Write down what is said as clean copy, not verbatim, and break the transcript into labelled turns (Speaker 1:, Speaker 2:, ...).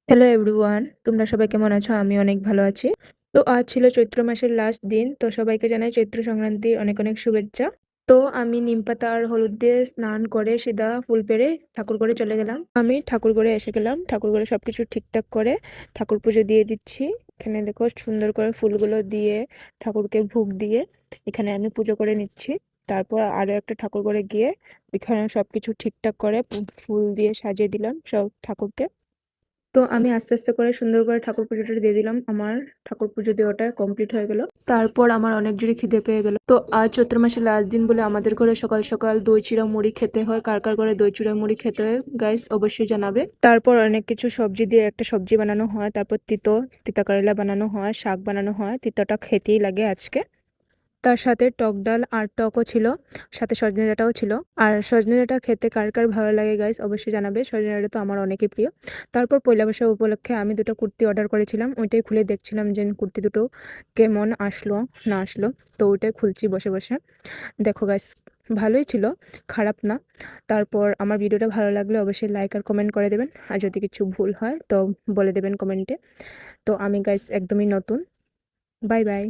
Speaker 1: Hello everyone, তোমরা সবাই কেমন আছো? আমি অনেক ভালো আছি। তো আজ ছিল চৈত্র মাসের লাস্ট দিন। তো সবাইকে জানাই চৈত্র সংক্রান্তির অনেক অনেক শুভেচ্ছা। তো আমি নিমপাতা আর হলুদ দিয়ে স্নান করে সিধা ফুল পেড়ে ঠাকুর ঘরে চলে গেলাম। আমি ঠাকুর ঘরে এসে গেলাম। ঠাকুর ঘরে সবকিছু ঠিকঠাক করে ঠাকুর পুজো দিয়ে দিচ্ছি। এখানে দেখো সুন্দর করে ফুলগুলো দিয়ে ঠাকুরকে ভোগ দিয়ে এখানে আমি পুজো করে নিচ্ছি। তারপর আরো একটা ঠাকুর ঘরে গিয়ে এখানে সবকিছু ঠিকঠাক করে ফুল দিয়ে সাজিয়ে দিলাম সব ঠাকুরকে। তো আমি আস্তে আস্তে করে সুন্দর করে ঠাকুর পুজোটা দিয়ে দিলাম। আমার ঠাকুর পুজো দেওয়াটা কমপ্লিট হয়ে গেল। তারপর আমার অনেক জোরে খিদে পেয়ে গেল। তো আজ চৈত্র মাসের লাস্ট দিন বলে আমাদের ঘরে সকাল সকাল দই চিড়া মুড়ি খেতে হয়। কার কার ঘরে দই চিড়া মুড়ি খেতে হয় গাইস অবশ্যই জানাবে। তারপর অনেক কিছু সবজি দিয়ে একটা সবজি বানানো হয়। তারপর তিতা করলা বানানো হয়, শাক বানানো হয়। তিতাটা খেতেই লাগে আজকে। তার সাথে টক ডাল আর টকও ছিল, সাথে সজনে ডাঁটাও ছিল। আর সজনে ডাঁটা খেতে কার কার ভালো লাগে গাইস অবশ্যই জানাবে। সজনে ডাঁটা তো আমার অনেকই প্রিয়। তারপর পয়লা বৈশাখ উপলক্ষে আমি দুটো কুর্তি অর্ডার করেছিলাম। ওইটাই খুলে দেখছিলাম যে কুর্তি দুটো কেমন আসলো না আসলো। তো ওইটাই খুলছি বসে বসে। দেখো গাইস, ভালোই ছিল, খারাপ না। তারপর আমার ভিডিওটা ভালো লাগলে অবশ্যই লাইক আর কমেন্ট করে দেবেন। আর যদি কিছু ভুল হয় তো বলে দেবেন কমেন্টে। তো আমি গাইস একদমই নতুন। Bye bye.